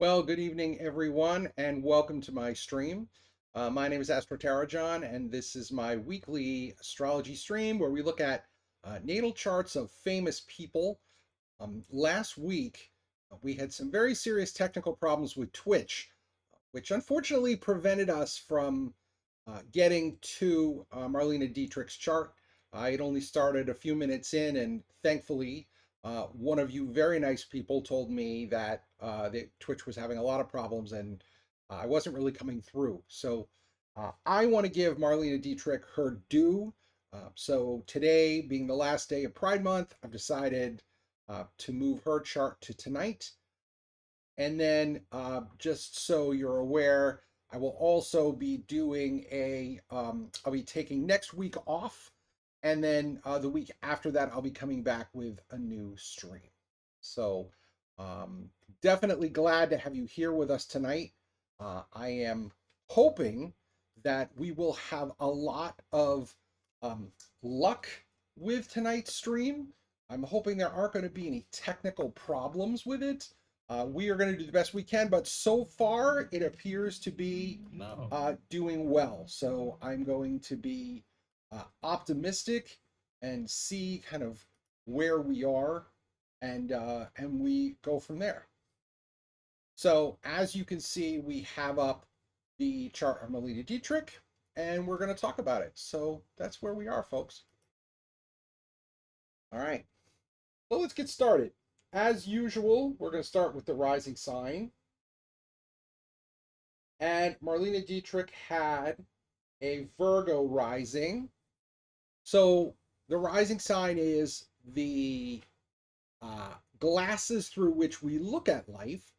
Well, good evening, everyone, and welcome to my stream. My name is Astrology, and this is my weekly astrology stream where we look at natal charts of famous people. Last week, we had some very serious technical problems with Twitch, which unfortunately prevented us from getting to Marlene Dietrich's chart. I had only started a few minutes in, and thankfully, one of you very nice people told me that Twitch was having a lot of problems and I wasn't really coming through. So I want to give Marlene Dietrich her due. So today, being the last day of Pride Month, I've decided to move her chart to tonight. And then just so you're aware, I will also be doing I'll be taking next week off. And then the week after that, I'll be coming back with a new stream. So um, definitely glad to have you here with us tonight. I am hoping that we will have a lot of um, luck with tonight's stream. I'm hoping there aren't going to be any technical problems with it. We are going to do the best we can, but so far it appears to be doing well. So I'm going to be optimistic and see kind of where we are, and we go from there. So as you can see, we have up the chart of Marlene Dietrich, and we're going to talk about it. So that's where we are, folks. All right. So let's get started. As usual, we're going to start with the rising sign. And Marlene Dietrich had a Virgo rising. So the rising sign is the glasses through which we look at life.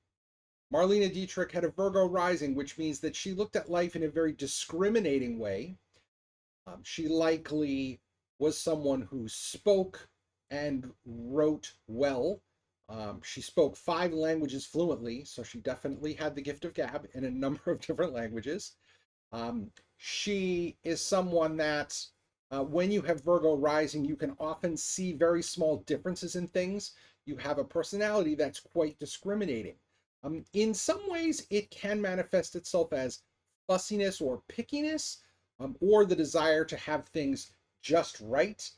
Marlene Dietrich had a Virgo rising, which means that she looked at life in a very discriminating way. She likely was someone who spoke and wrote well. She spoke 5 languages fluently, so she definitely had the gift of gab in a number of different languages. She is someone that, when you have Virgo rising, you can often see very small differences in things. You have a personality that's quite discriminating. In some ways, it can manifest itself as fussiness or pickiness, or the desire to have things just right.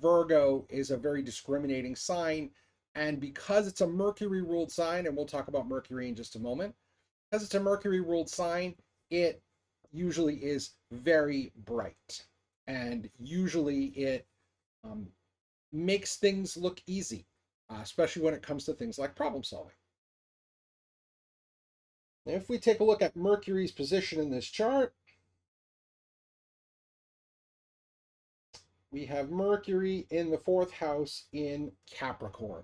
Virgo is a very discriminating sign, and because it's a Mercury ruled sign, and we'll talk about Mercury in just a moment, because it's a Mercury ruled sign, it usually is very bright, and usually it um, makes things look easy, especially when it comes to things like problem solving. Now, if we take a look at Mercury's position in this chart, we have Mercury in the 4th house in Capricorn.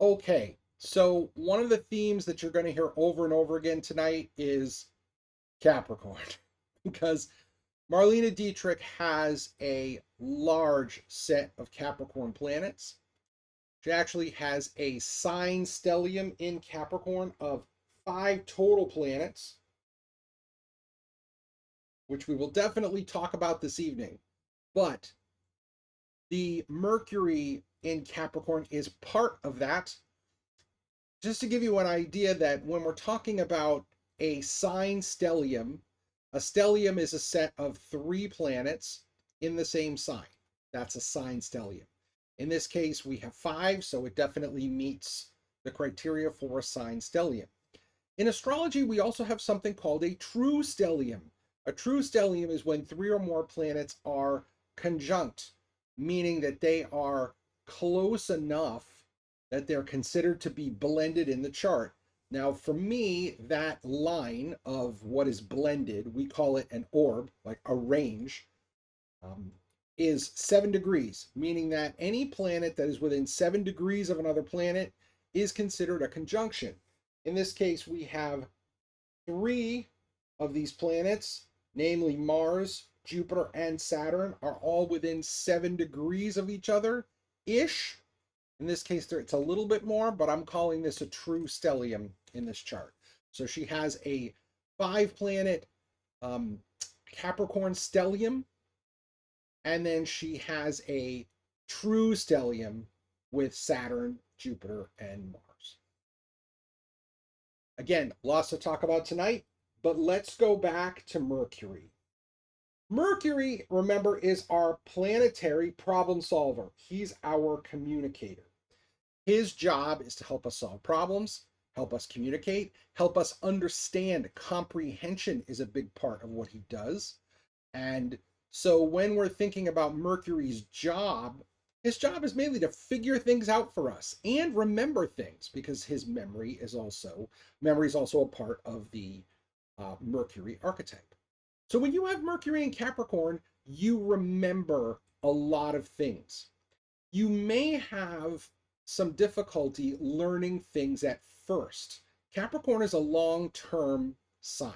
Okay, so one of the themes that you're going to hear over and over again tonight is Capricorn, because Marlene Dietrich has a large set of Capricorn planets. She actually has a sign stellium in Capricorn of 5 total planets, which we will definitely talk about this evening. But the Mercury in Capricorn is part of that. Just to give you an idea that when we're talking about a sign stellium, a stellium is a set of 3 planets in the same sign. That's a sign stellium. In this case, we have 5, so it definitely meets the criteria for a sign stellium. In astrology, we also have something called a true stellium. A true stellium is when 3 or more planets are conjunct, meaning that they are close enough that they're considered to be blended in the chart. Now, for me, that line of what is blended, we call it an orb, like a range, is 7 degrees, meaning that any planet that is within 7 degrees of another planet is considered a conjunction. In this case, we have 3 of these planets, namely Mars, Jupiter, and Saturn, are all within 7 degrees of each other ish. In this case, it's a little bit more, but I'm calling this a true stellium in this chart. So she has a 5-planet Capricorn stellium, and then she has a true stellium with Saturn, Jupiter, and Mars. Again, lots to talk about tonight, but let's go back to Mercury. Mercury, remember, is our planetary problem solver. He's our communicator. His job is to help us solve problems, help us communicate, help us understand. Comprehension is a big part of what he does. And so when we're thinking about Mercury's job, his job is mainly to figure things out for us and remember things, because his memory is also a part of the Mercury archetype. So when you have Mercury in Capricorn, you remember a lot of things. You may have some difficulty learning things at first. Capricorn is a long-term sign.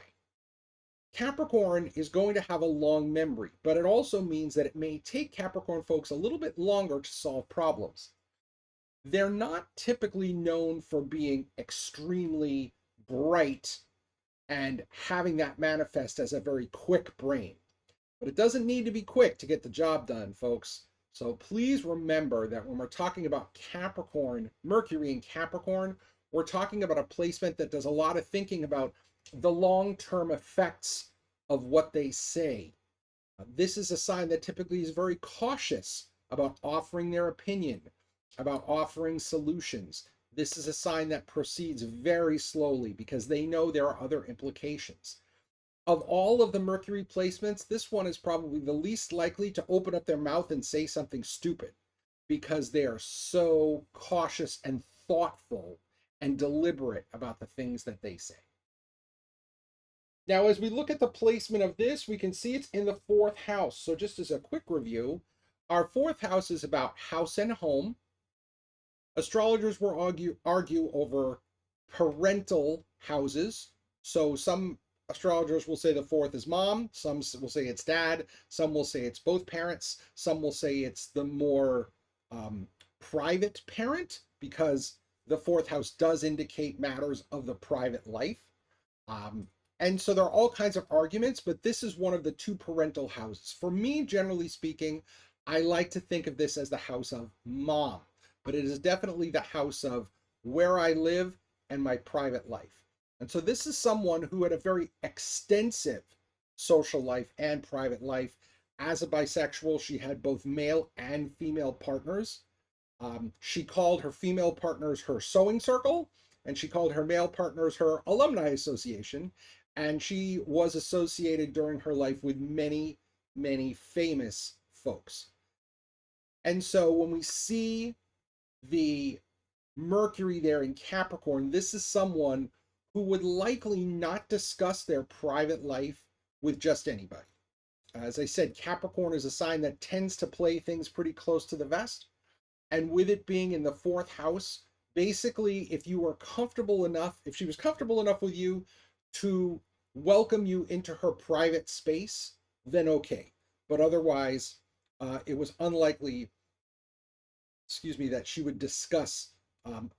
Capricorn is going to have a long memory, but it also means that it may take Capricorn folks a little bit longer to solve problems. They're not typically known for being extremely bright and having that manifest as a very quick brain. But it doesn't need to be quick to get the job done, folks. So please remember that when we're talking about Capricorn, Mercury in Capricorn, we're talking about a placement that does a lot of thinking about the long-term effects of what they say. This is a sign that typically is very cautious about offering their opinion, about offering solutions. This is a sign that proceeds very slowly because they know there are other implications. Of all of the Mercury placements, this one is probably the least likely to open up their mouth and say something stupid, because they are so cautious and thoughtful and deliberate about the things that they say. Now, as we look at the placement of this, we can see it's in the fourth house. So just as a quick review, our fourth house is about house and home. Astrologers will argue over parental houses. So some astrologers will say the fourth is mom, some will say it's dad, some will say it's both parents, some will say it's the more private parent, because the fourth house does indicate matters of the private life. And so there are all kinds of arguments, but this is one of the two parental houses. For me, generally speaking, I like to think of this as the house of mom, but it is definitely the house of where I live and my private life. And so this is someone who had a very extensive social life and private life. As a bisexual, she had both male and female partners. She called her female partners her sewing circle, and she called her male partners her alumni association. And she was associated during her life with many, many famous folks. And so when we see the Mercury there in Capricorn, this is someone who would likely not discuss their private life with just anybody. As I said, Capricorn is a sign that tends to play things pretty close to the vest. And with it being in the fourth house, basically, if you were comfortable enough, if she was comfortable enough with you to welcome you into her private space, then okay. But otherwise, it was unlikely, that she would discuss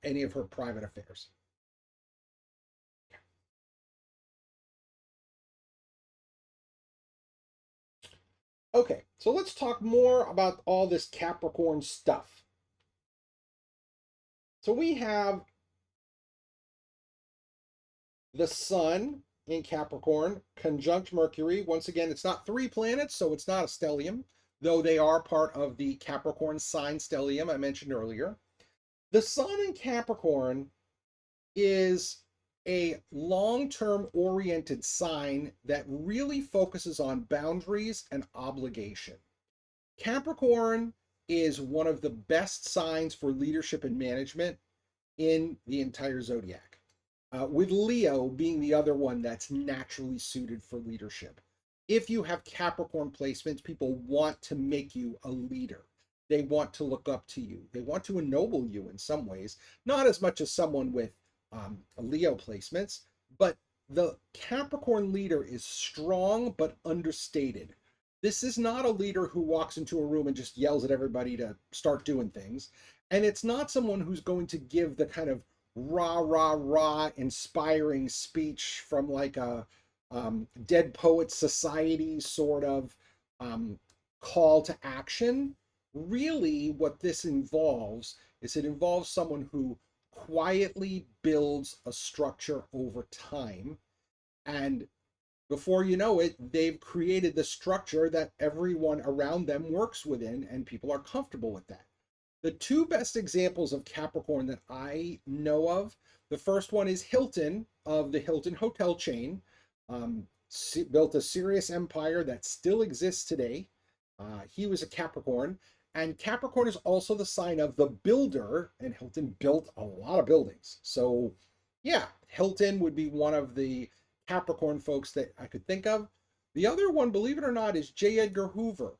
any of her private affairs. Okay, so let's talk more about all this Capricorn stuff. So we have the Sun in Capricorn, conjunct Mercury. Once again, it's not three planets, so it's not a stellium, though they are part of the Capricorn sign stellium I mentioned earlier. The Sun in Capricorn is a long-term oriented sign that really focuses on boundaries and obligation. Capricorn is one of the best signs for leadership and management in the entire zodiac, with Leo being the other one that's naturally suited for leadership. If you have Capricorn placements, people want to make you a leader. They want to look up to you. They want to ennoble you in some ways, not as much as someone with Leo placements, but the Capricorn leader is strong but understated. This is not a leader who walks into a room and just yells at everybody to start doing things. And it's not someone who's going to give the kind of rah, rah, rah, inspiring speech from like a Dead Poets Society sort of call to action. Really, what this involves is it involves someone who quietly builds a structure over time. And before you know it, they've created the structure that everyone around them works within, and people are comfortable with that. The two best examples of Capricorn that I know of, the first one is Hilton of the Hilton hotel chain. Built a serious empire that still exists today. He was a Capricorn, and Capricorn is also the sign of the builder, and Hilton built a lot of buildings. So, yeah, Hilton would be one of the Capricorn folks that I could think of. The other one, believe it or not, is J. Edgar Hoover,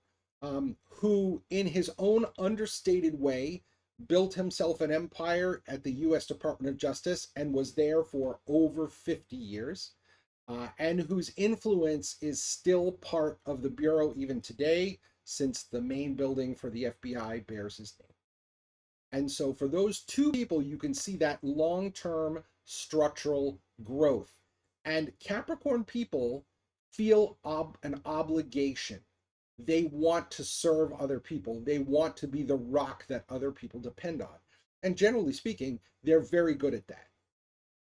who, in his own understated way, built himself an empire at the U.S. Department of Justice and was there for over 50 years, and whose influence is still part of the Bureau even today, since the main building for the FBI bears his name. And so for those two people, you can see that long-term structural growth. And Capricorn people feel an obligation. They want to serve other people. They want to be the rock that other people depend on. And generally speaking, they're very good at that.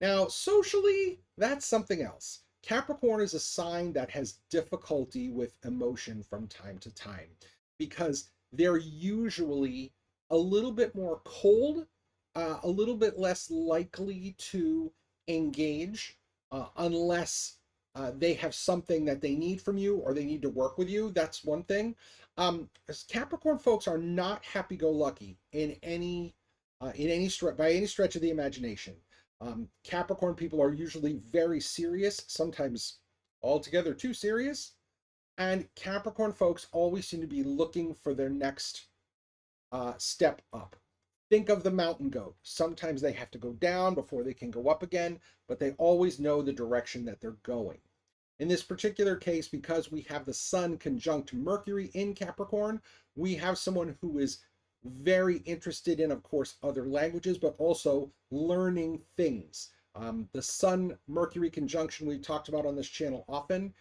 Now, socially, that's something else. Capricorn is a sign that has difficulty with emotion from time to time because they're usually a little bit more cold, a little bit less likely to engage unless they have something that they need from you or they need to work with you. That's one thing. Capricorn folks are not happy-go-lucky in any by any stretch of the imagination. Capricorn people are usually very serious, sometimes altogether too serious. And Capricorn folks always seem to be looking for their next step up. Think of the mountain goat. Sometimes they have to go down before they can go up again, but they always know the direction that they're going. In this particular case, because we have the Sun conjunct Mercury in Capricorn, we have someone who is very interested in, of course, other languages, but also learning things. The Sun-Mercury conjunction we've talked about on this channel often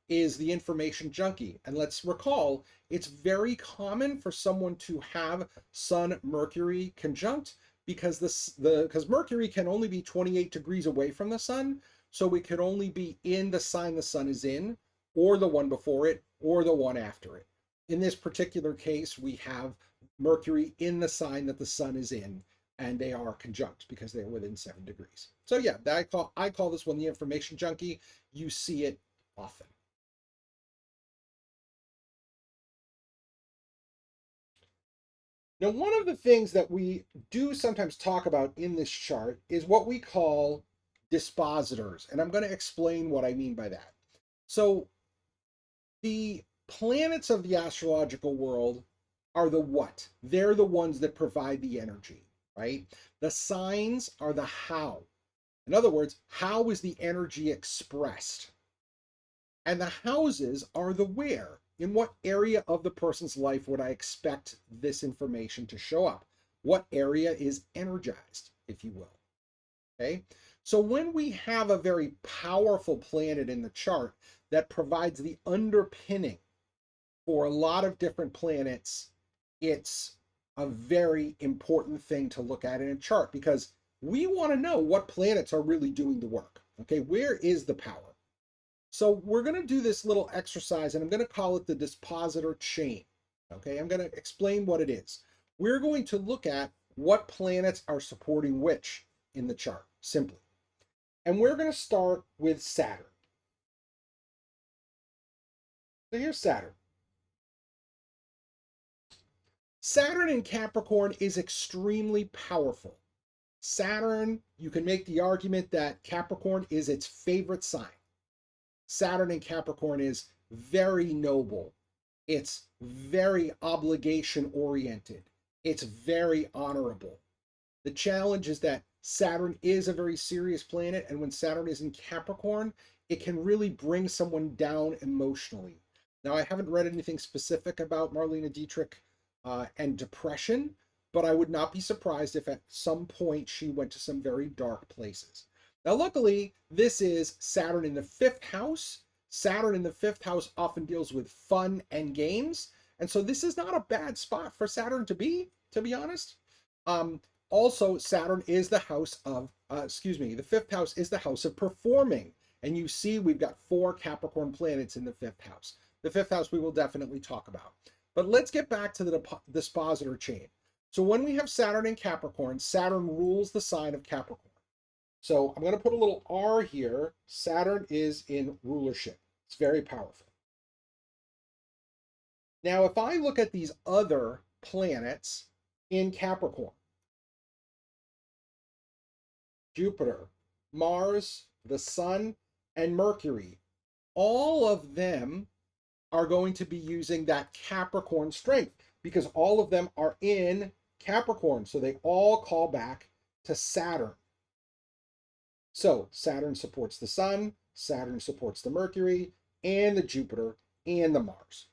is the information junkie. And let's recall, it's very common for someone to have Sun-Mercury conjunct because because Mercury can only be 28 degrees away from the Sun, so it could only be in the sign the Sun is in, or the one before it, or the one after it. In this particular case, we have Mercury in the sign that the Sun is in, and they are conjunct because they're within 7 degrees. So yeah, I call this one the information junkie. You see it often. Now, one of the things that we do sometimes talk about in this chart is what we call dispositors, and I'm going to explain what I mean by that. So the planets of the astrological world are the what? They're the ones that provide the energy, right? The signs are the how. In other words, how is the energy expressed? And the houses are the where. In what area of the person's life would I expect this information to show up? What area is energized, if you will? Okay. So when we have a very powerful planet in the chart that provides the underpinning for a lot of different planets, it's a very important thing to look at in a chart because we want to know what planets are really doing the work. Okay, where is the power? So we're going to do this little exercise, and I'm going to call it the dispositor chain. Okay, I'm going to explain what it is. We're going to look at what planets are supporting which in the chart, simply. And we're going to start with Saturn. So here's Saturn. Saturn in Capricorn is extremely powerful. Saturn, you can make the argument that Capricorn is its favorite sign. Saturn in Capricorn is very noble. It's very obligation oriented. It's very honorable. The challenge is that Saturn is a very serious planet, and when Saturn is in Capricorn, it can really bring someone down emotionally. Now, I haven't read anything specific about Marlene Dietrich and depression, but I would not be surprised if at some point she went to some very dark places. Now, luckily, this is Saturn in the 5th house. Saturn in the 5th house often deals with fun and games, and so this is not a bad spot for Saturn to be honest. Also, Saturn is the house of, the fifth house is the house of performing. And you see we've got 4 Capricorn planets in the fifth house. The fifth house we will definitely talk about. But let's get back to the dispositor chain. So when we have Saturn in Capricorn, Saturn rules the sign of Capricorn. So I'm going to put a little R here. Saturn is in rulership. It's very powerful. Now, if I look at these other planets in Capricorn, Jupiter, Mars, the Sun, and Mercury, all of them are going to be using that Capricorn strength because all of them are in Capricorn. So they all call back to Saturn. So Saturn supports the Sun, Saturn supports the Mercury, and the Jupiter, and the Mars.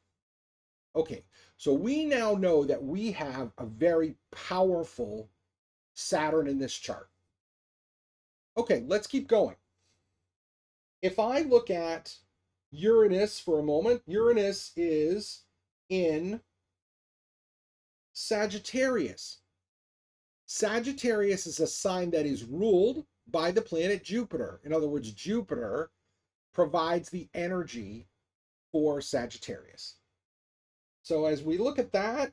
Okay, so we now know that we have a very powerful Saturn in this chart. Okay, let's keep going. If I look at Uranus for a moment, Uranus is in Sagittarius. Sagittarius is a sign that is ruled by the planet Jupiter. In other words, Jupiter provides the energy for Sagittarius. So as we look at that,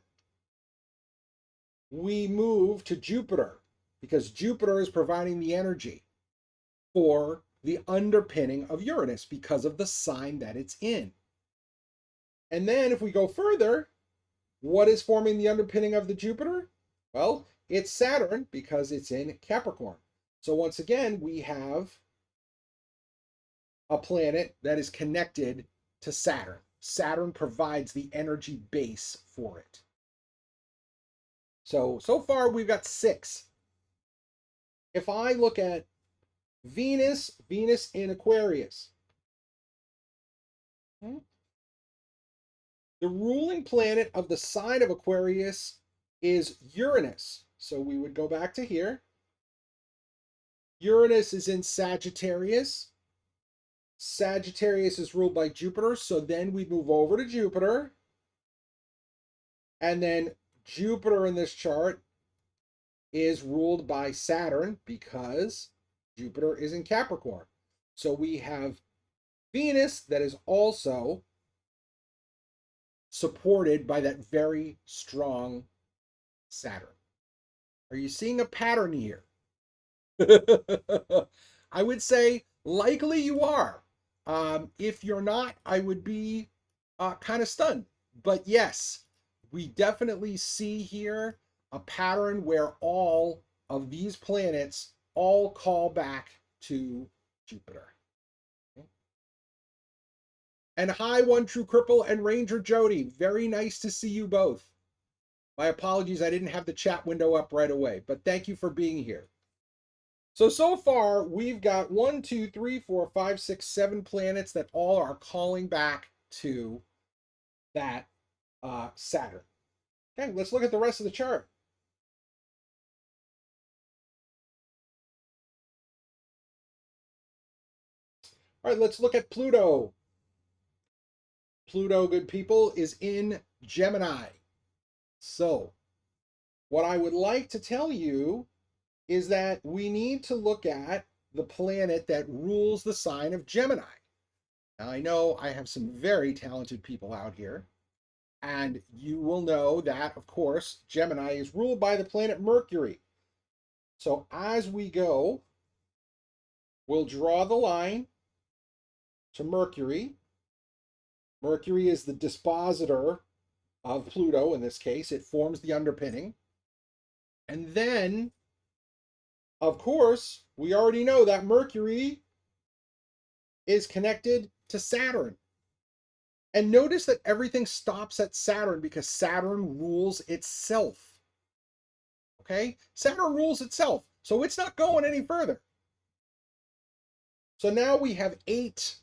we move to Jupiter because Jupiter is providing the energy for the underpinning of Uranus because of the sign that it's in. And then if we go further, what is forming the underpinning of the Jupiter? Well, it's Saturn because it's in Capricorn. So once again, we have a planet that is connected to Saturn. Saturn provides the energy base for it. So far we've got 6. If I look at Venus in Aquarius. The ruling planet of the sign of Aquarius is Uranus. So we would go back to here. Uranus is in Sagittarius. Sagittarius is ruled by Jupiter. So then we move over to Jupiter. And then Jupiter in this chart is ruled by Saturn because Jupiter is in Capricorn. So we have Venus that is also supported by that very strong Saturn. Are you seeing a pattern here? I would say likely you are. If you're not, I would be kind of stunned. But yes, we definitely see here a pattern where all of these planets all call back to Jupiter. Okay. And hi, One True Cripple and Ranger Jody. Very nice to see you both. My apologies, I didn't have the chat window up right away, but thank you for being here. So far, we've got 1, 2, 3, 4, 5, 6, 7 planets that all are calling back to that Saturn. Okay, let's look at the rest of the chart. All right, let's look at Pluto. Pluto, good people, is in Gemini. So, what I would like to tell you is that we need to look at the planet that rules the sign of Gemini. Now, I know I have some very talented people out here, and you will know that, of course, Gemini is ruled by the planet Mercury. So, as we go, we'll draw the line to Mercury. Mercury is the dispositor of Pluto in this case. It forms the underpinning. And then, of course, we already know that Mercury is connected to Saturn. And notice that everything stops at Saturn because Saturn rules itself. Okay? Saturn rules itself. So it's not going any further. So now we have 8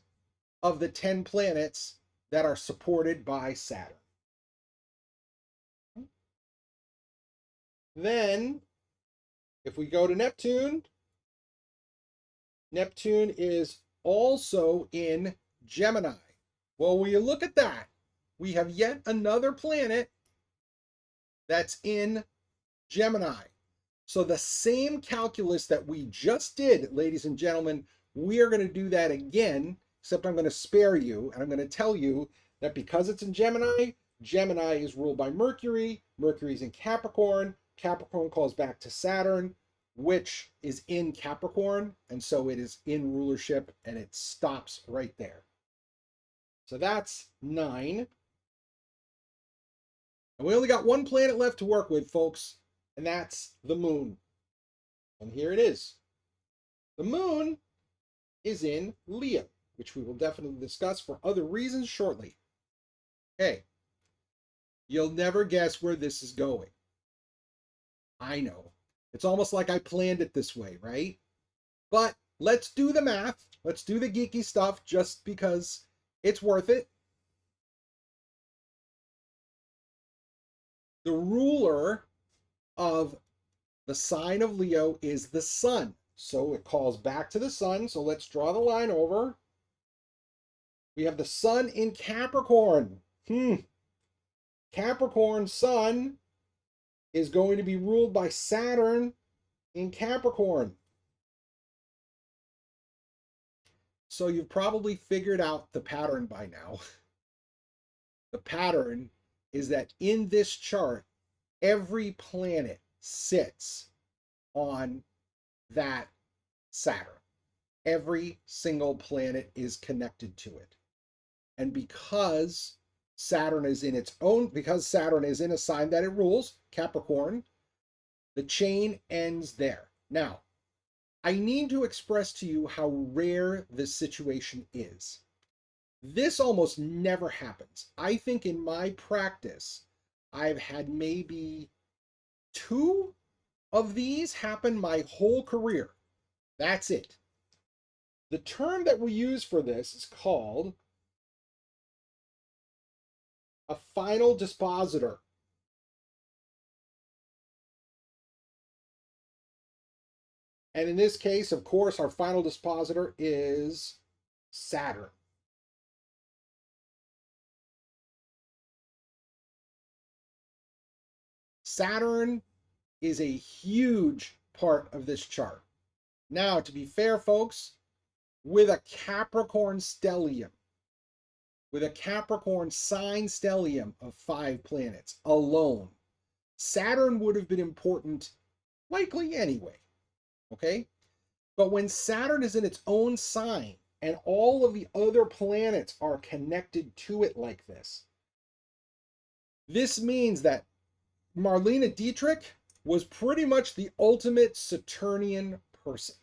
of the 10 planets that are supported by Saturn. Then, if we go to Neptune, Neptune is also in Gemini. Well, when you look at that, we have yet another planet that's in Gemini. So the same calculus that we just did, ladies and gentlemen, we are going to do that again, except I'm going to spare you, and I'm going to tell you that because it's in Gemini, Gemini is ruled by Mercury, Mercury's in Capricorn, Capricorn calls back to Saturn, which is in Capricorn, and so it is in rulership, and it stops right there. So that's 9. And we only got one planet left to work with, folks, and that's the moon. And here it is. The moon is in Leo, which we will definitely discuss for other reasons shortly. Okay, you'll never guess where this is going. I know. It's almost like I planned it this way, right? But let's do the math. Let's do the geeky stuff just because it's worth it. The ruler of the sign of Leo is the sun. So it calls back to the sun. So let's draw the line over. We have the sun in Capricorn. Capricorn sun is going to be ruled by Saturn in Capricorn. So you've probably figured out the pattern by now. The pattern is that in this chart, every planet sits on that Saturn. Every single planet is connected to it. And because Saturn is in a sign that it rules, Capricorn, the chain ends there. Now, I need to express to you how rare this situation is. This almost never happens. I think in my practice, I've had maybe 2 of these happen my whole career. That's it. The term that we use for this is called a final dispositor. And in this case, of course, our final dispositor is Saturn. Saturn is a huge part of this chart. Now, to be fair, folks, with a Capricorn stellium, with a Capricorn sign stellium of 5 planets alone, Saturn would have been important likely anyway, okay? But when Saturn is in its own sign and all of the other planets are connected to it like this, this means that Marlene Dietrich was pretty much the ultimate Saturnian person.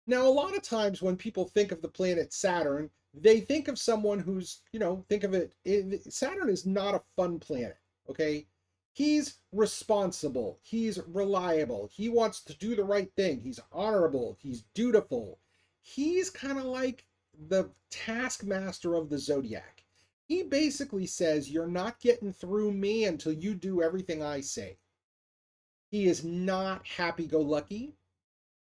Now, a lot of times when people think of the planet Saturn, they think of someone who's, think of it, Saturn is not a fun planet, okay? He's responsible, he's reliable, he wants to do the right thing, he's honorable, he's dutiful. He's kind of like the taskmaster of the zodiac. He basically says, you're not getting through me until you do everything I say. He is not happy-go-lucky.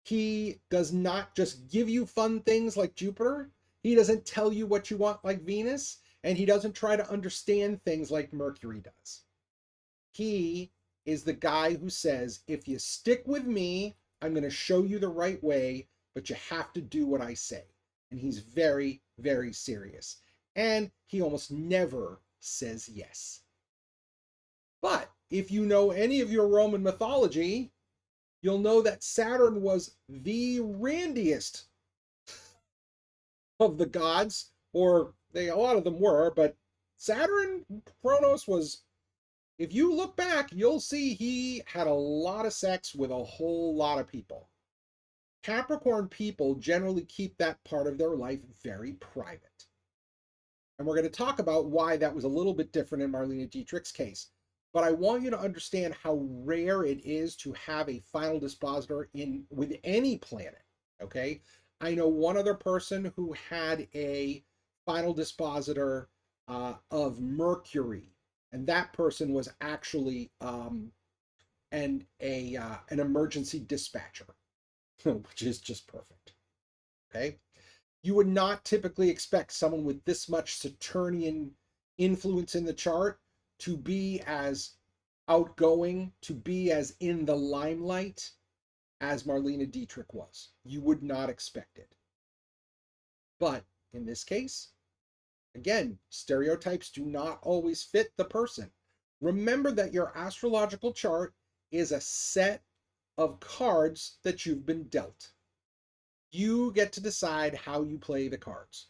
He does not just give you fun things like Jupiter. He doesn't tell you what you want like Venus. And he doesn't try to understand things like Mercury does. He is the guy who says, if you stick with me, I'm going to show you the right way, but you have to do what I say. And he's very, very serious. And he almost never says yes. But if you know any of your Roman mythology, you'll know that Saturn was the randiest of the gods, or a lot of them were, but Saturn, Kronos, was, if you look back, you'll see he had a lot of sex with a whole lot of people. Capricorn people generally keep that part of their life very private. And we're going to talk about why that was a little bit different in Marlene Dietrich's case. But I want you to understand how rare it is to have a final dispositor with any planet, okay? I know one other person who had a final dispositor of Mercury, and that person was actually an emergency dispatcher, which is just perfect, okay? You would not typically expect someone with this much Saturnian influence in the chart to be as outgoing, to be as in the limelight as Marlene Dietrich was. You would not expect it. But in this case, again, stereotypes do not always fit the person. Remember that your astrological chart is a set of cards that you've been dealt. You get to decide how you play the cards.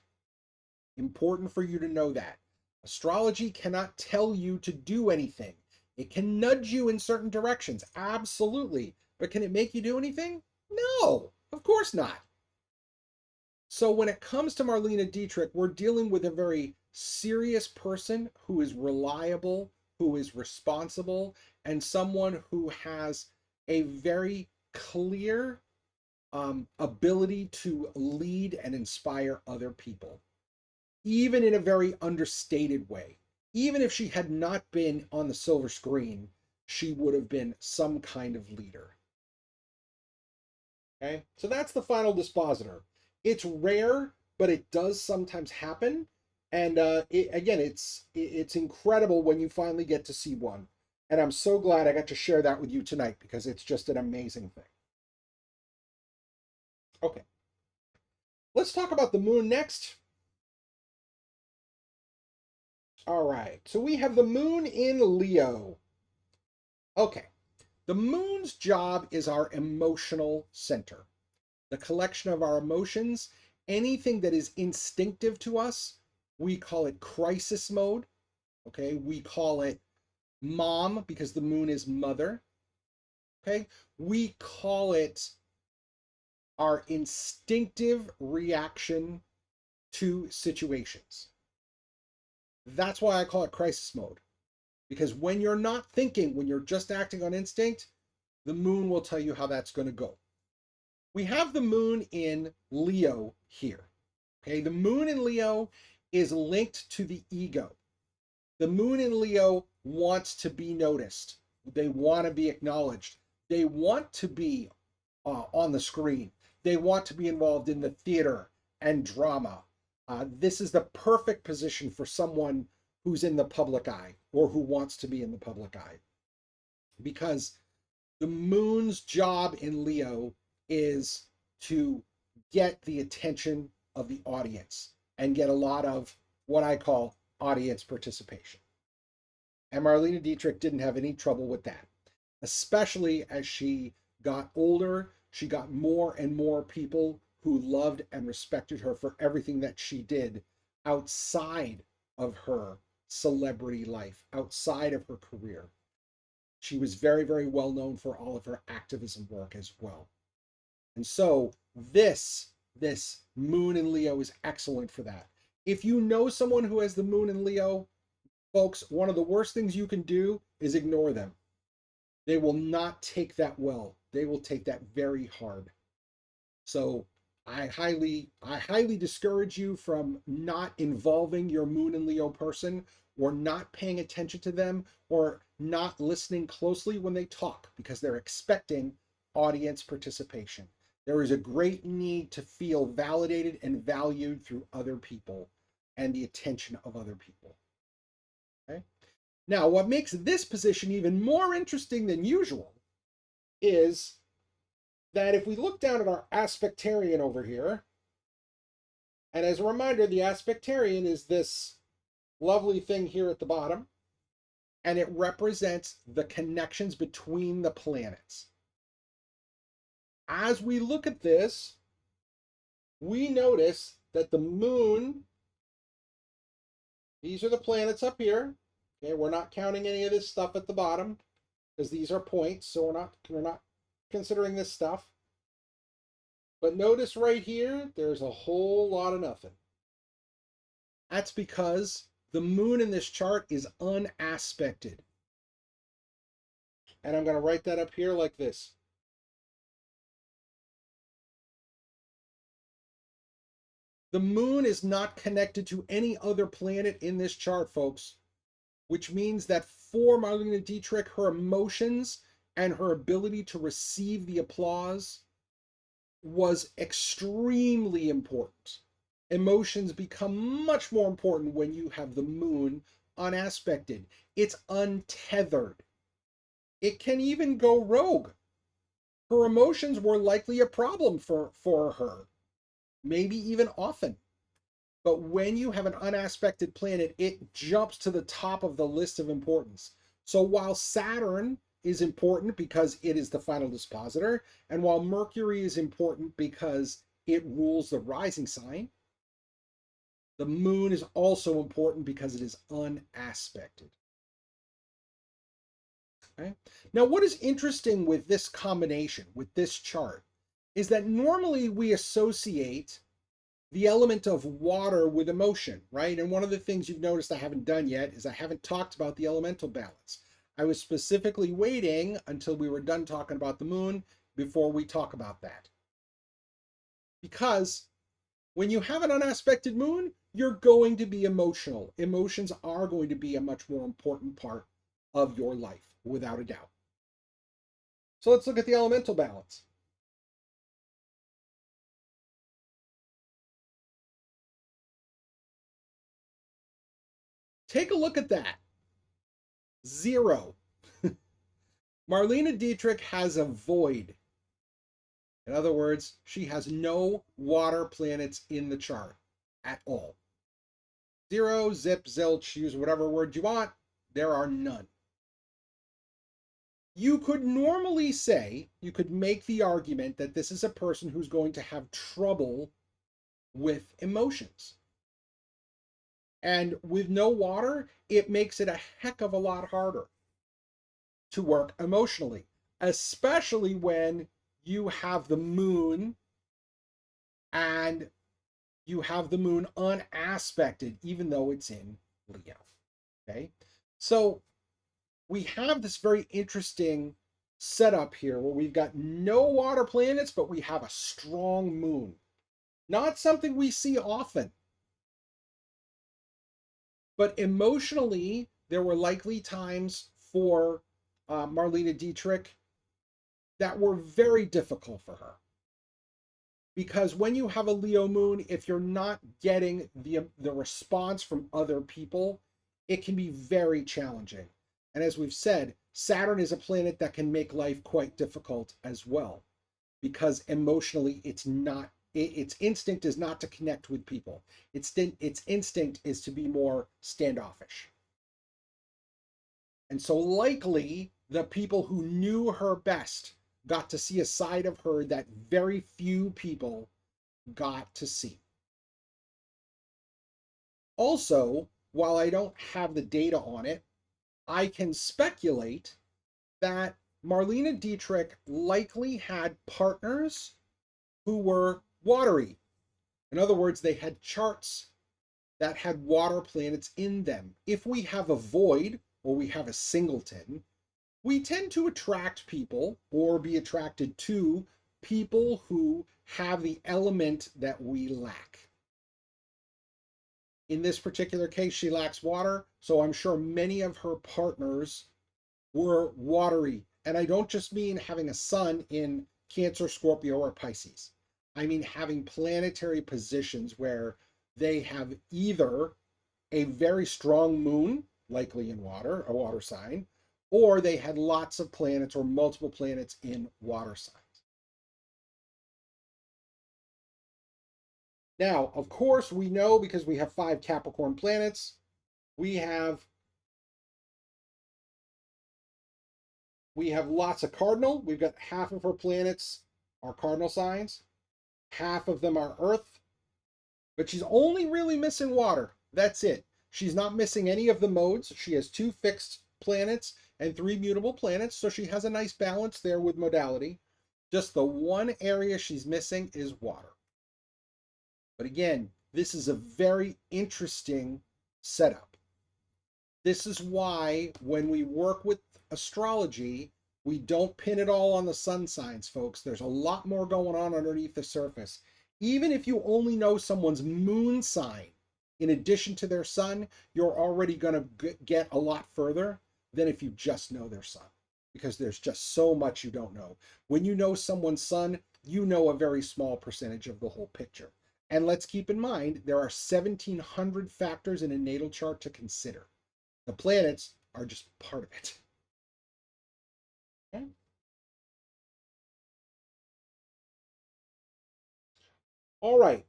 Important for you to know that. Astrology cannot tell you to do anything. It can nudge you in certain directions, absolutely. But can it make you do anything? No, of course not. So when it comes to Marlene Dietrich, we're dealing with a very serious person who is reliable, who is responsible, and someone who has a very clear ability to lead and inspire other people, even in a very understated way. Even if she had not been on the silver screen, she would have been some kind of leader. Okay, so that's the final dispositor. It's rare, but it does sometimes happen. And again, it's incredible when you finally get to see one. And I'm so glad I got to share that with you tonight because it's just an amazing thing. Okay, let's talk about the moon next. All right, so we have the moon in Leo. Okay, the moon's job is our emotional center, the collection of our emotions. Anything that is instinctive to us, we call it crisis mode. Okay, we call it mom because the moon is mother. Okay, we call it our instinctive reaction to situations. That's why I call it crisis mode. Because when you're not thinking, when you're just acting on instinct, the moon will tell you how that's going to go. We have the moon in Leo here. Okay, the moon in Leo is linked to the ego. The moon in Leo wants to be noticed. They want to be acknowledged. They want to be on the screen. They want to be involved in the theater and drama. This is the perfect position for someone who's in the public eye or who wants to be in the public eye. Because the moon's job in Leo is to get the attention of the audience and get a lot of what I call audience participation. And Marlene Dietrich didn't have any trouble with that, especially as she got older. She got more and more people who loved and respected her for everything that she did outside of her celebrity life, outside of her career. She was very, very well known for all of her activism work as well. And so this moon in Leo is excellent for that. If you know someone who has the moon in Leo, folks, one of the worst things you can do is ignore them. They will not take that well. They will take that very hard. So I highly discourage you from not involving your moon and Leo person or not paying attention to them or not listening closely when they talk because they're expecting audience participation. There is a great need to feel validated and valued through other people and the attention of other people. Okay? Now, what makes this position even more interesting than usual is that if we look down at our aspectarian over here, and as a reminder, the aspectarian is this lovely thing here at the bottom, and it represents the connections between the planets. As we look at this, we notice that the moon, these are the planets up here. Okay, we're not counting any of this stuff at the bottom because these are points, so we're not considering this stuff. But notice right here, there's a whole lot of nothing. That's because the moon in this chart is unaspected. And I'm going to write that up here like this. The moon is not connected to any other planet in this chart, folks, which means that for Marlene Dietrich, her emotions and her ability to receive the applause was extremely important. Emotions become much more important when you have the moon unaspected. It's untethered. It can even go rogue. Her emotions were likely a problem for her, maybe even often. But when you have an unaspected planet, it jumps to the top of the list of importance. So while Saturn is important because it is the final dispositor, and while Mercury is important because it rules the rising sign, the moon is also important because it is unaspected. Okay? Now, what is interesting with this combination, with this chart, is that normally we associate the element of water with emotion, right? And one of the things you've noticed I haven't done yet is I haven't talked about the elemental balance. I was specifically waiting until we were done talking about the moon before we talk about that. Because when you have an unaspected moon, you're going to be emotional. Emotions are going to be a much more important part of your life, without a doubt. So let's look at the elemental balance. Take a look at that. 0. Marlene Dietrich has a void. In other words, she has no water planets in the chart at all. 0, zip, zilch, use whatever word you want. There are none. You could normally say, you could make the argument that this is a person who's going to have trouble with emotions. And with no water, it makes it a heck of a lot harder to work emotionally, especially when you have the moon and you have the moon unaspected, even though it's in Leo. Okay. So we have this very interesting setup here where we've got no water planets, but we have a strong moon. Not something we see often. But emotionally, there were likely times for Marlene Dietrich that were very difficult for her. Because when you have a Leo moon, if you're not getting the response from other people, it can be very challenging. And as we've said, Saturn is a planet that can make life quite difficult as well, because emotionally it's not, its instinct is not to connect with people. Its instinct is to be more standoffish. And so likely the people who knew her best got to see a side of her that very few people got to see. Also, while I don't have the data on it, I can speculate that Marlene Dietrich likely had partners who were watery. In other words, they had charts that had water planets in them. If we have a void or we have a singleton, we tend to attract people or be attracted to people who have the element that we lack. In this particular case, she lacks water, so I'm sure many of her partners were watery. And I don't just mean having a sun in Cancer, Scorpio, or Pisces. I mean having planetary positions where they have either a very strong moon, likely in water, a water sign, or they had lots of planets or multiple planets in water signs. Now, of course, we know because we have 5 Capricorn planets, we have lots of cardinal. We've got half of her planets are cardinal signs, half of them are Earth, but she's only really missing water. That's it. She's not missing any of the modes. She has 2 fixed planets and 3 mutable planets, so she has a nice balance there with modality. Just the one area she's missing is water. But again, this is a very interesting setup. This is why when we work with astrology, we don't pin it all on the sun signs, folks. There's a lot more going on underneath the surface. Even if you only know someone's moon sign, in addition to their sun, you're already going to get a lot further than if you just know their sun, because there's just so much you don't know. When you know someone's sun, you know a very small percentage of the whole picture. And let's keep in mind, there are 1,700 factors in a natal chart to consider. The planets are just part of it. Okay. All right.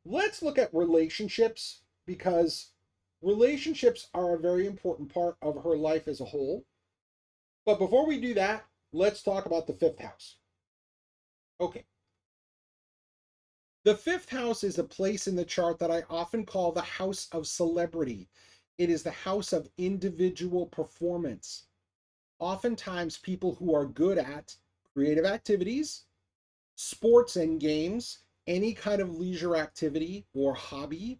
Let's look at relationships because relationships are a very important part of her life as a whole. But before we do that, let's talk about the fifth house. Okay. The fifth house is a place in the chart that I often call the house of celebrity. It is the house of individual performance. Oftentimes, people who are good at creative activities, sports and games, any kind of leisure activity or hobby,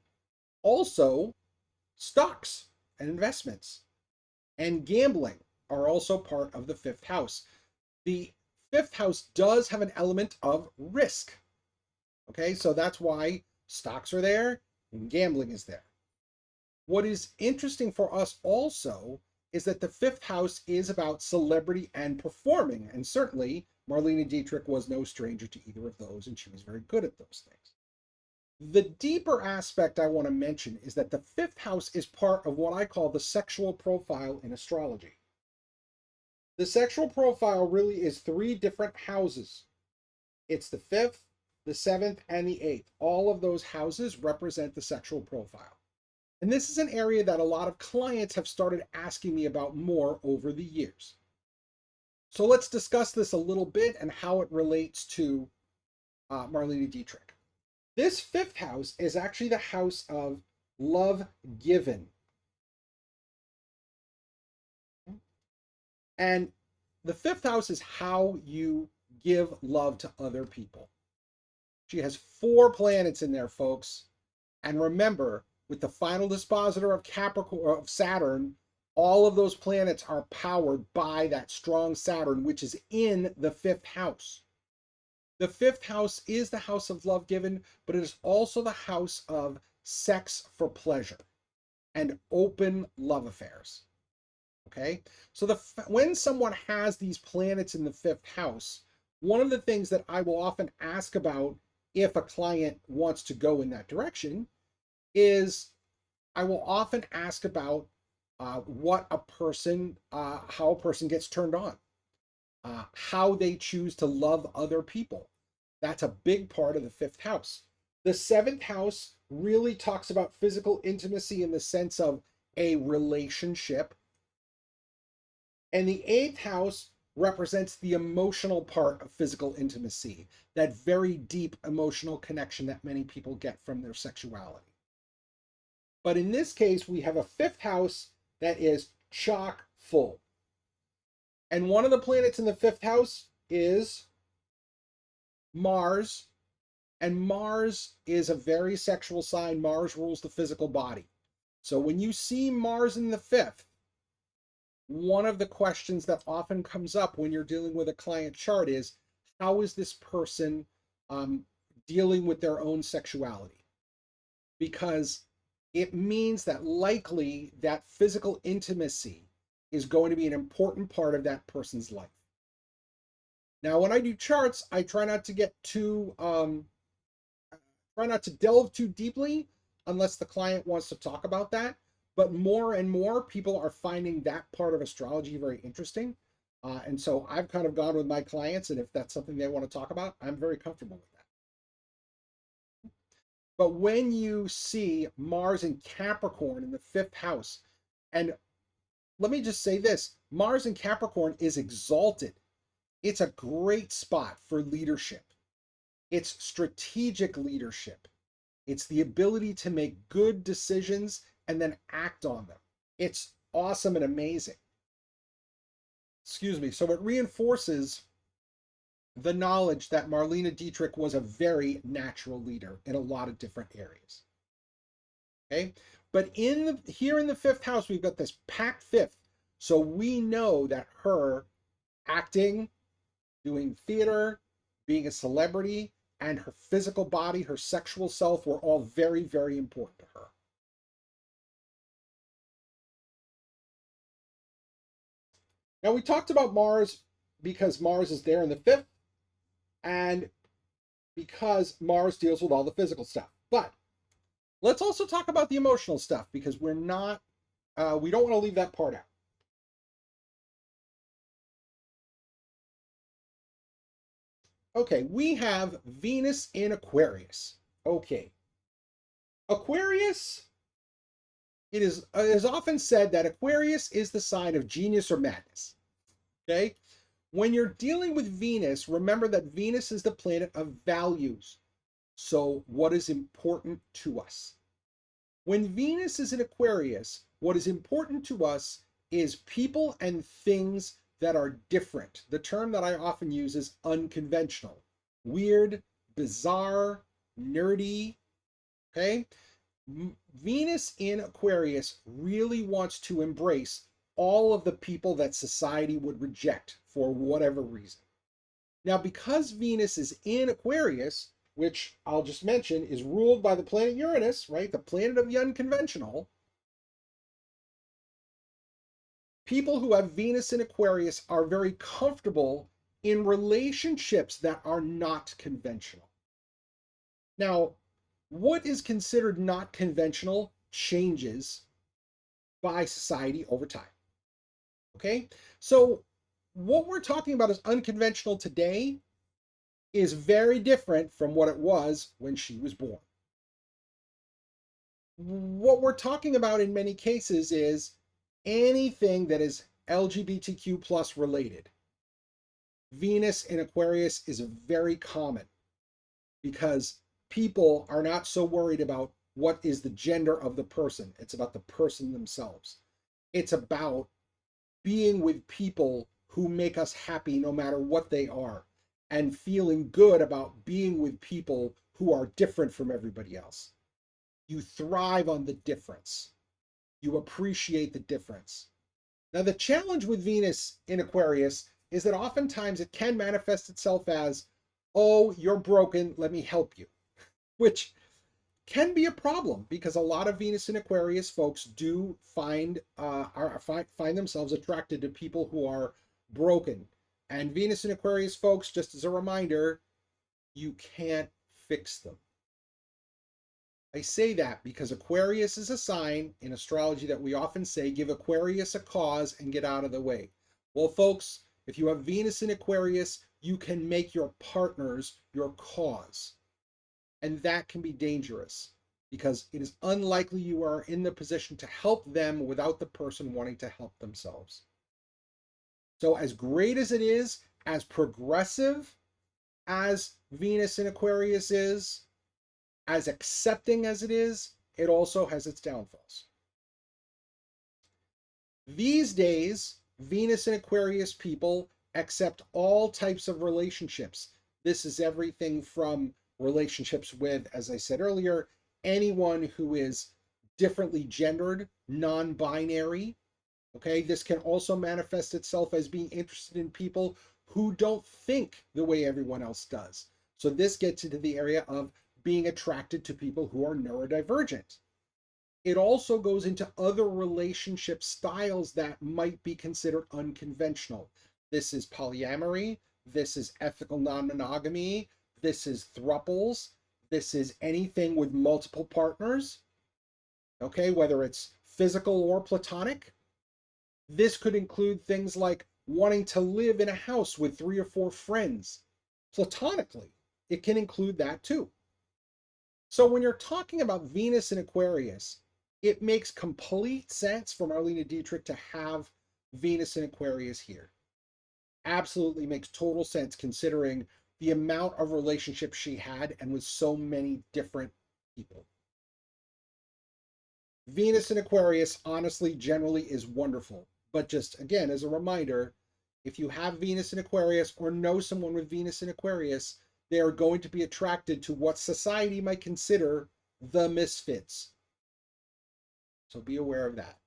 also stocks and investments, and gambling are also part of the fifth house. The fifth house does have an element of risk. Okay, so that's why stocks are there and gambling is there. What is interesting for us also is that the fifth house is about celebrity and performing. And certainly Marlene Dietrich was no stranger to either of those, and she was very good at those things. The deeper aspect I want to mention is that the fifth house is part of what I call the sexual profile in astrology. The sexual profile really is three different houses. It's the fifth, the seventh, and the eighth. All of those houses represent the sexual profile. And this is an area that a lot of clients have started asking me about more over the years. So let's discuss this a little bit and how it relates to Marlene Dietrich. This fifth house is actually the house of love given. And the fifth house is how you give love to other people. She has 4 planets in there, folks. And remember, with the final dispositor of Capricorn, of Saturn, all of those planets are powered by that strong Saturn, which is in the fifth house. The fifth house is the house of love given, but it is also the house of sex for pleasure and open love affairs. Okay, so when someone has these planets in the fifth house, one of the things that I will often ask about if a client wants to go in that direction is I will often ask about how a person gets turned on, how they choose to love other people. That's a big part of the fifth house. The seventh house really talks about physical intimacy in the sense of a relationship. And the eighth house represents the emotional part of physical intimacy, that very deep emotional connection that many people get from their sexuality. But in this case, we have a fifth house that is chock full. And one of the planets in the fifth house is Mars. And Mars is a very sexual sign. Mars rules the physical body. So when you see Mars in the fifth, one of the questions that often comes up when you're dealing with a client chart is, how is this person dealing with their own sexuality? Because it means that likely that physical intimacy is going to be an important part of that person's life. Now, when I do charts, I try not to delve too deeply unless the client wants to talk about that. But more and more people are finding that part of astrology very interesting. And so I've kind of gone with my clients, and if that's something they want to talk about, I'm very comfortable with that. But when you see Mars in Capricorn in the fifth house, and let me just say this, Mars in Capricorn is exalted. It's a great spot for leadership. It's strategic leadership. It's the ability to make good decisions and then act on them. It's awesome and amazing. Excuse me. So it reinforces the knowledge that Marlene Dietrich was a very natural leader in a lot of different areas. Okay, but here in the fifth house, we've got this packed fifth. So we know that her acting, doing theater, being a celebrity, and her physical body, her sexual self were all very, very important to her. Now, we talked about Mars because Mars is there in the fifth, and because Mars deals with all the physical stuff. But let's also talk about the emotional stuff because we don't want to leave that part out. Okay, we have Venus in Aquarius. Okay, Aquarius, it is often said that Aquarius is the sign of genius or madness. Okay, when you're dealing with Venus, remember that Venus is the planet of values. So, what is important to us? When Venus is in Aquarius, what is important to us is people and things that are different. The term that I often use is unconventional, weird, bizarre, nerdy. Okay. Venus in Aquarius really wants to embrace all of the people that society would reject for whatever reason. Now, because Venus is in Aquarius, which I'll just mention is ruled by the planet Uranus, right? The planet of the unconventional. People who have Venus in Aquarius are very comfortable in relationships that are not conventional. Now, what is considered not conventional changes by society over time. Okay? So, what we're talking about as unconventional today is very different from what it was when she was born. What we're talking about in many cases is anything that is LGBTQ plus related. Venus in Aquarius is very common because people are not so worried about what is the gender of the person. It's about the person themselves. It's about being with people who make us happy no matter what they are, and feeling good about being with people who are different from everybody else. You thrive on the difference. You appreciate the difference. Now, the challenge with Venus in Aquarius is that oftentimes it can manifest itself as, oh, you're broken, let me help you, which can be a problem because a lot of Venus in Aquarius folks do find themselves attracted to people who are broken. And Venus in Aquarius folks, just as a reminder, you can't fix them. I say that because Aquarius is a sign in astrology that we often say, give Aquarius a cause and get out of the way. Well, folks, if you have Venus in Aquarius, you can make your partners your cause. And that can be dangerous because it is unlikely you are in the position to help them without the person wanting to help themselves. So as great as it is, as progressive as Venus in Aquarius is, as accepting as it is, it also has its downfalls. These days, Venus in Aquarius people accept all types of relationships. This is everything from relationships with, as I said earlier, anyone who is differently gendered, non-binary. Okay, this can also manifest itself as being interested in people who don't think the way everyone else does. So this gets into the area of being attracted to people who are neurodivergent. It also goes into other relationship styles that might be considered unconventional. This is polyamory, this is ethical non-monogamy, this is thruples, this is anything with multiple partners, okay, whether it's physical or platonic. This could include things like wanting to live in a house with 3 or 4 friends platonically. It can include that too. So when you're talking about Venus in Aquarius, it makes complete sense for Marlene Dietrich to have Venus in Aquarius here. Absolutely makes total sense considering the amount of relationships she had and with so many different people. Venus in Aquarius, honestly, generally is wonderful. But just again, as a reminder, if you have Venus in Aquarius or know someone with Venus in Aquarius, they are going to be attracted to what society might consider the misfits. So be aware of that.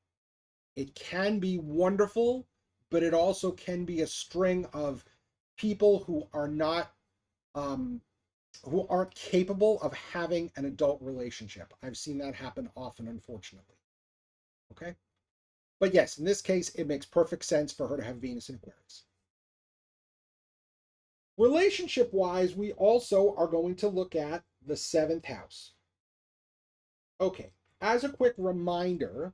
It can be wonderful, but it also can be a string of people who are not who aren't capable of having an adult relationship. I've seen that happen often, unfortunately. Okay? But yes, in this case, it makes perfect sense for her to have Venus in Aquarius. Relationship-wise, we also are going to look at the 7th house. Okay, as a quick reminder,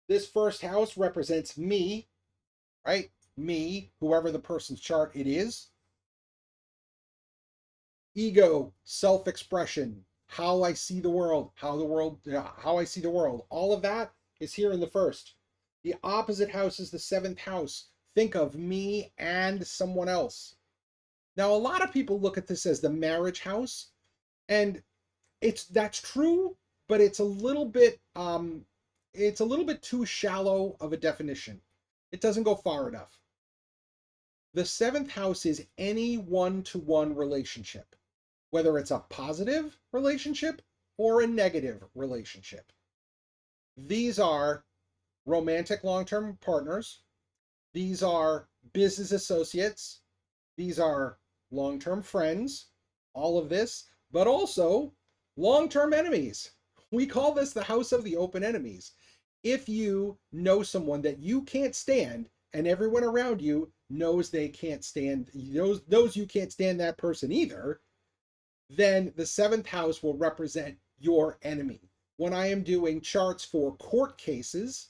This first house represents me, right? Me, whoever the person's chart it is. Ego, self-expression, how I see the world, how I see the world. All of that is here in the first. The opposite house is the seventh house. Think of me and someone else. Now, a lot of people look at this as the marriage house, and that's true, but it's a little bit too shallow of a definition. It doesn't go far enough. The seventh house is any one-to-one relationship, whether it's a positive relationship or a negative relationship. These are romantic long-term partners. These are business associates. These are long-term friends, all of this, but also long-term enemies. We call this the house of the open enemies. If you know someone that you can't stand and everyone around you knows they can't stand, knows you can't stand that person either, then the seventh house will represent your enemy. When I am doing charts for court cases,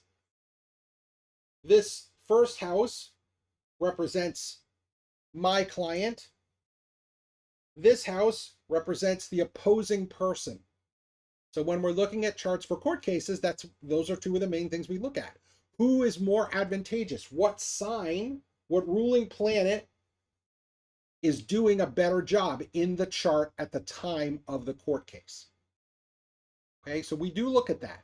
this first house represents my client. This house represents the opposing person. So when we're looking at charts for court cases, those are two of the main things we look at. Who is more advantageous? What sign, what ruling planet is doing a better job in the chart at the time of the court case? Okay, so we do look at that.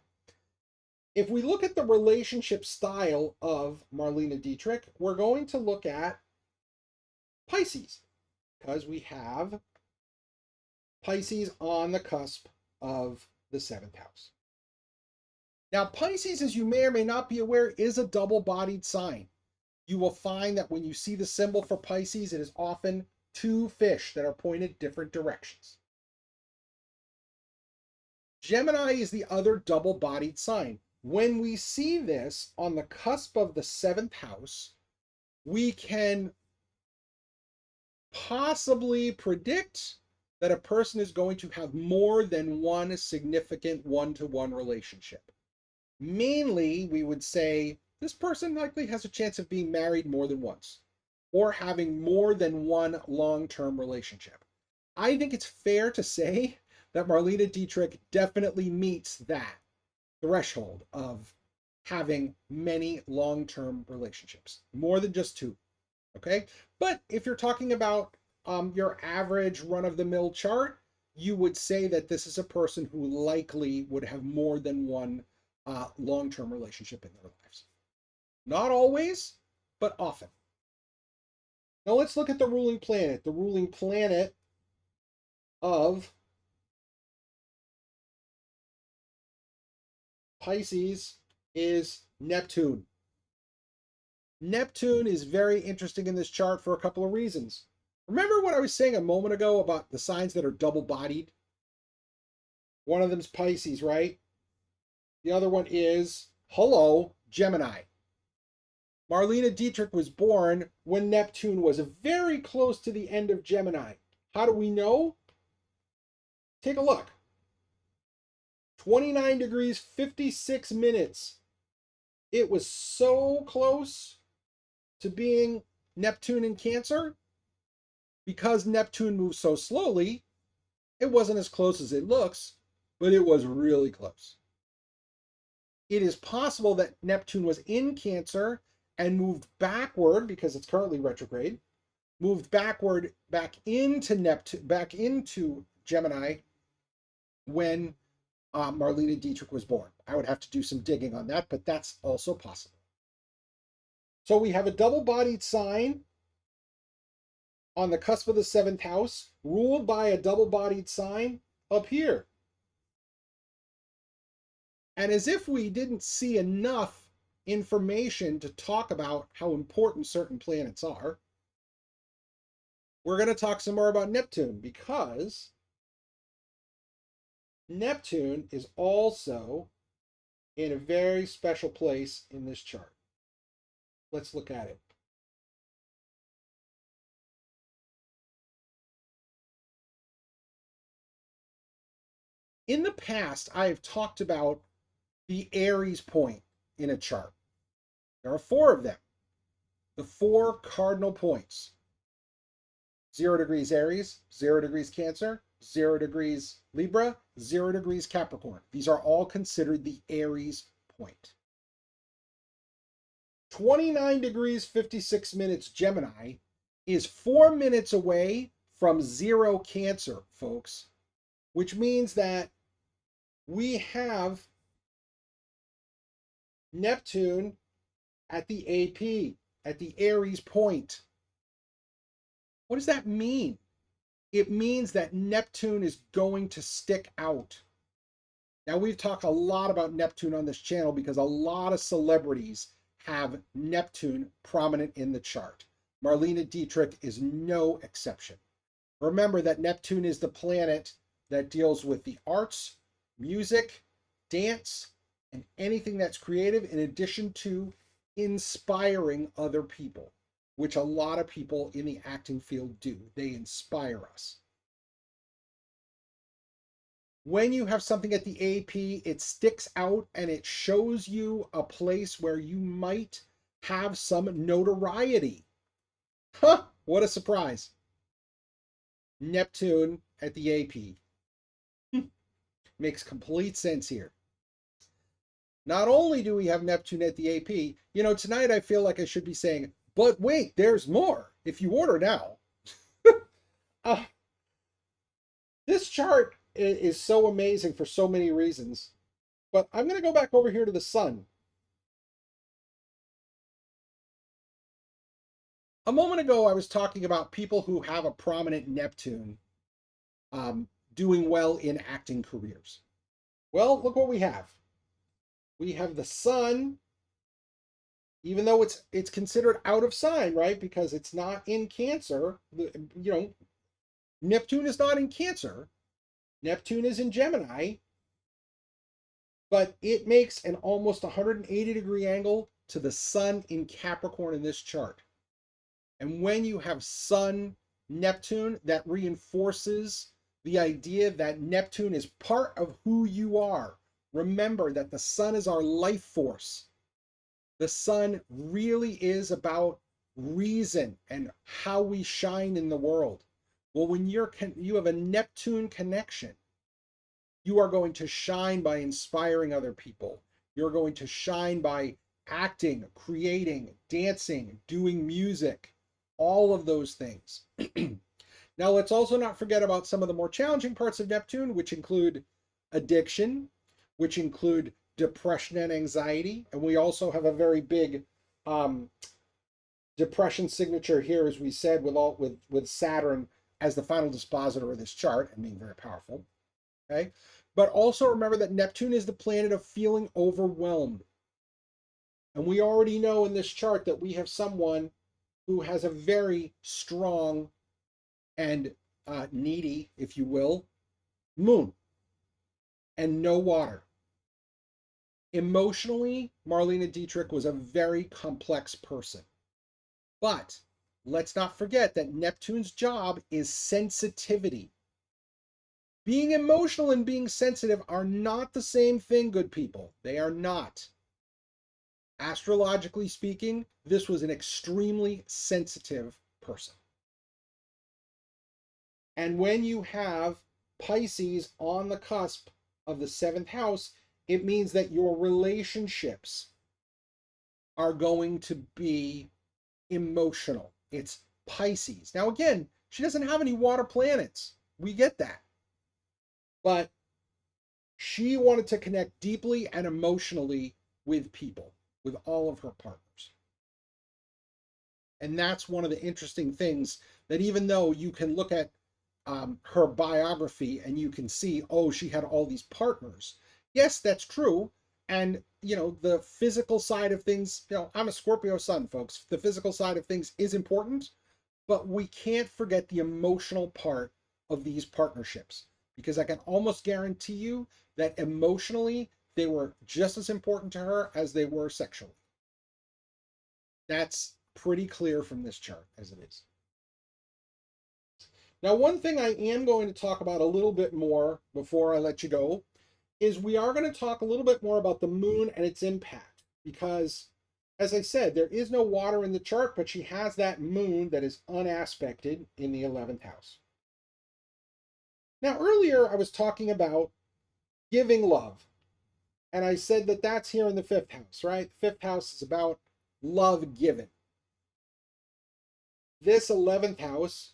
If we look at the relationship style of Marlene Dietrich, we're going to look at Pisces, because we have Pisces on the cusp of the seventh house. Now, Pisces, as you may or may not be aware, is a double-bodied sign. You will find that when you see the symbol for Pisces, it is often two fish that are pointed different directions. Gemini is the other double-bodied sign. When we see this on the cusp of the seventh house, we can possibly predict that a person is going to have more than one significant one-to-one relationship. Mainly, we would say this person likely has a chance of being married more than once or having more than one long-term relationship. I think it's fair to say that Marlene Dietrich definitely meets that threshold of having many long-term relationships, more than just two. Okay, but if you're talking about your average run-of-the-mill chart, you would say that this is a person who likely would have more than one long-term relationship in their lives. Not always, but often. Now let's look at the ruling planet. The ruling planet of Pisces is Neptune. Neptune is very interesting in this chart for a couple of reasons. Remember what I was saying a moment ago about the signs that are double-bodied? One of them is Pisces, right? The other one is, hello, Gemini. Marlene Dietrich was born when Neptune was very close to the end of Gemini. How do we know? Take a look. 29 degrees, 56 minutes. It was so close to being Neptune in Cancer. Because Neptune moves so slowly, it wasn't as close as it looks, but it was really close. It is possible that Neptune was in Cancer and moved backward, because it's currently retrograde, moved backward back into Gemini when Marlene Dietrich was born. I would have to do some digging on that, but that's also possible. So we have a double-bodied sign on the cusp of the seventh house, ruled by a double-bodied sign up here. And as if we didn't see enough information to talk about how important certain planets are, we're going to talk some more about Neptune, because Neptune is also in a very special place in this chart. Let's look at it. In the past, I have talked about the Aries point in a chart. There are 4 of them. The 4 cardinal points. 0 degrees Aries, 0 degrees Cancer, 0 degrees Libra, 0 degrees Capricorn. These are all considered the Aries point. 29 degrees 56 minutes Gemini is 4 minutes away from 0 Cancer, folks, which means that we have Neptune at the AP, at the Aries point. What does that mean? It means that Neptune is going to stick out. Now, we've talked a lot about Neptune on this channel because a lot of celebrities have Neptune prominent in the chart. Marlene Dietrich is no exception. Remember that Neptune is the planet that deals with the arts, music, dance, and anything that's creative, in addition to inspiring other people, which a lot of people in the acting field do. They inspire us. When you have something at the AP, it sticks out and it shows you a place where you might have some notoriety. Huh, what a surprise. Neptune at the AP. Makes complete sense here. Not only do we have Neptune at the AP, tonight I feel like I should be saying, but wait, there's more. If you order now. This chart is so amazing for so many reasons. But I'm going to go back over here to the sun. A moment ago, I was talking about people who have a prominent Neptune doing well in acting careers. Well, look what we have. We have the sun, even though it's considered out of sign, right? Because it's not in Cancer. Neptune is not in Cancer. Neptune is in Gemini. But it makes an almost 180-degree angle to the sun in Capricorn in this chart. And when you have Sun Neptune, that reinforces the idea that Neptune is part of who you are. Remember that the sun is our life force. The sun really is about reason and how we shine in the world. Well, when you have a Neptune connection, you are going to shine by inspiring other people. You're going to shine by acting, creating, dancing, doing music, all of those things. Now, let's also not forget about some of the more challenging parts of Neptune, which include addiction, which include depression and anxiety. And we also have a very big depression signature here, as we said, with Saturn as the final dispositor of this chart and being very powerful. Okay? But also remember that Neptune is the planet of feeling overwhelmed. And we already know in this chart that we have someone who has a very strong and needy, if you will, moon and no water. Emotionally, Marlene Dietrich was a very complex person. But let's not forget that Neptune's job is sensitivity. Being emotional and being sensitive are not the same thing, good people. They are not. Astrologically speaking, this was an extremely sensitive person. And when you have Pisces on the cusp of the 7th house, it means that your relationships are going to be emotional. It's Pisces. Now, again, she doesn't have any water planets. We get that. But she wanted to connect deeply and emotionally with people, with all of her partners. And that's one of the interesting things, that even though you can look at her biography and you can see, oh, she had all these partners. Yes, that's true. And, the physical side of things, I'm a Scorpio sun, folks. The physical side of things is important, but we can't forget the emotional part of these partnerships, because I can almost guarantee you that emotionally, they were just as important to her as they were sexually. That's pretty clear from this chart as it is. Now, one thing I am going to talk about a little bit more before I let you go is we are going to talk a little bit more about the moon and its impact. because, as I said, there is no water in the chart, but she has that moon that is unaspected in the 11th house. Now, earlier I was talking about giving love, and I said that that's here in the 5th house, right? The 5th house is about love given. This 11th house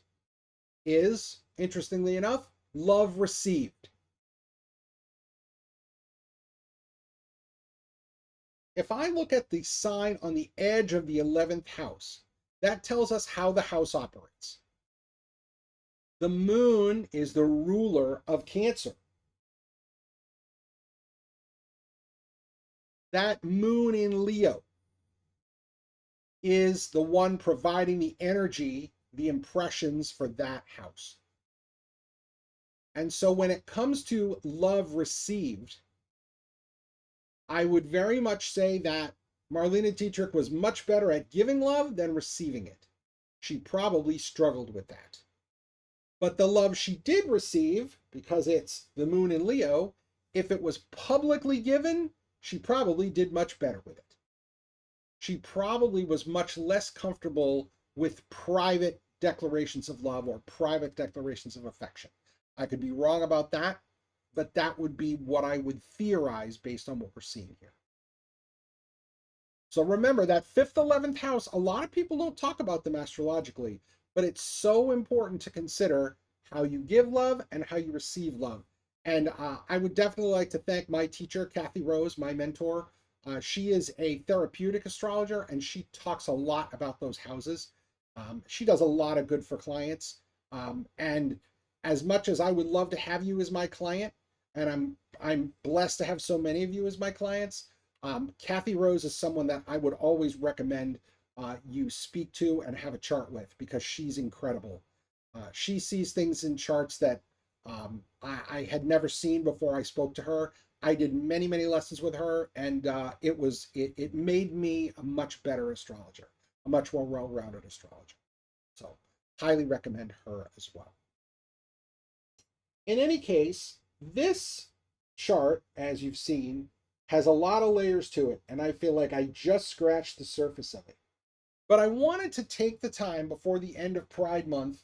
is, interestingly enough, love received. If I look at the sign on the edge of the 11th house, that tells us how the house operates. The moon is the ruler of Cancer. That moon in Leo is the one providing the energy, the impressions for that house. And so when it comes to love received, I would very much say that Marlene Dietrich was much better at giving love than receiving it. She probably struggled with that. But the love she did receive, because it's the moon in Leo, if it was publicly given, she probably did much better with it. She probably was much less comfortable with private declarations of love or private declarations of affection. I could be wrong about that, but that would be what I would theorize based on what we're seeing here. So remember that 5th, 11th house, a lot of people don't talk about them astrologically, but it's so important to consider how you give love and how you receive love. And I would definitely like to thank my teacher, Kathy Rose, my mentor. She is a therapeutic astrologer, and she talks a lot about those houses. She does a lot of good for clients. And as much as I would love to have you as my client, and I'm blessed to have so many of you as my clients, Kathy Rose is someone that I would always recommend you speak to and have a chart with, because she's incredible. She sees things in charts that I had never seen before I spoke to her. I did many, many lessons with her, and it made me a much better astrologer, a much more well-rounded astrologer. So highly recommend her as well. In any case, this chart, as you've seen, has a lot of layers to it, and I feel like I just scratched the surface of it. But I wanted to take the time before the end of Pride Month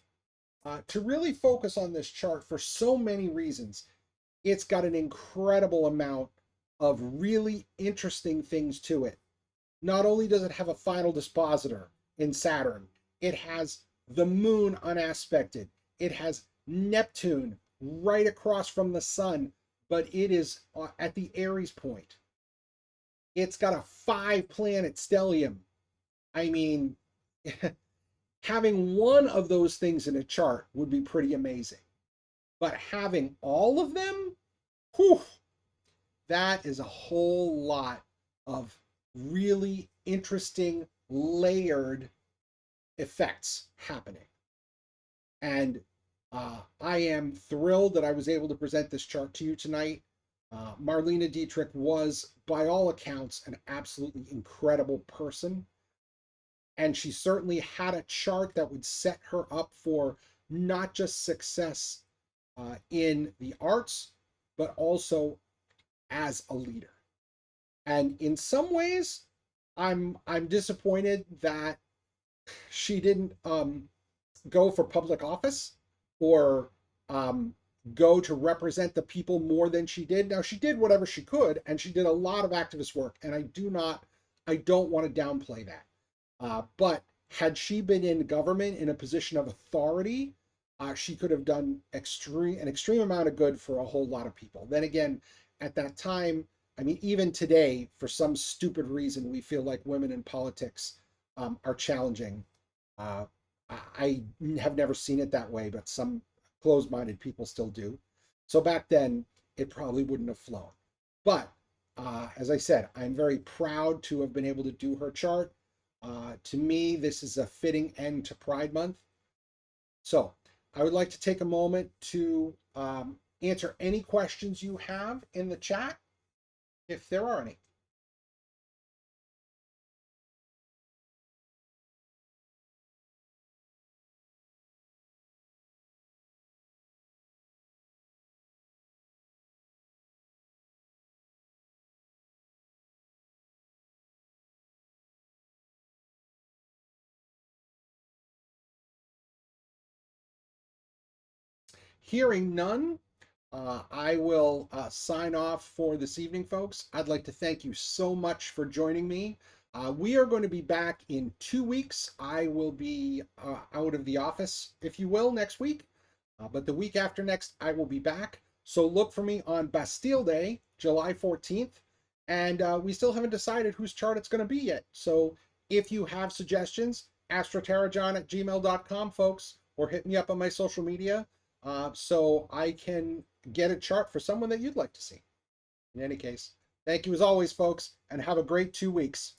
to really focus on this chart for so many reasons. It's got an incredible amount of really interesting things to it. Not only does it have a final dispositor in Saturn, it has the moon unaspected, it has Neptune right across from the sun, but it is at the Aries point. It's got a 5-planet stellium. I mean, having one of those things in a chart would be pretty amazing. But having all of them, whew, that is a whole lot of really interesting, layered effects happening. And I am thrilled that I was able to present this chart to you tonight. Marlene Dietrich was, by all accounts, an absolutely incredible person. And she certainly had a chart that would set her up for not just success in the arts, but also as a leader. And in some ways, I'm disappointed that she didn't go for public office or go to represent the people more than she did. Now, she did whatever she could, and she did a lot of activist work, and I don't want to downplay that. But had she been in government in a position of authority, she could have done an extreme amount of good for a whole lot of people. Then again, at that time, I mean, even today, for some stupid reason, we feel like women in politics are challenging. I have never seen it that way, but some closed-minded people still do. So back then, it probably wouldn't have flown. But as I said, I'm very proud to have been able to do her chart. To me, this is a fitting end to Pride Month. So I would like to take a moment to answer any questions you have in the chat, if there are any. Hearing none, I will sign off for this evening, folks. I'd like to thank you so much for joining me. We are going to be back in 2 weeks. I will be out of the office, if you will, next week. But the week after next, I will be back. So look for me on Bastille Day, July 14th. And we still haven't decided whose chart it's going to be yet. So if you have suggestions, astroterrajohn@gmail.com, folks, or hit me up on my social media so I can get a chart for someone that you'd like to see. In any case, thank you as always, folks, and have a great 2 weeks.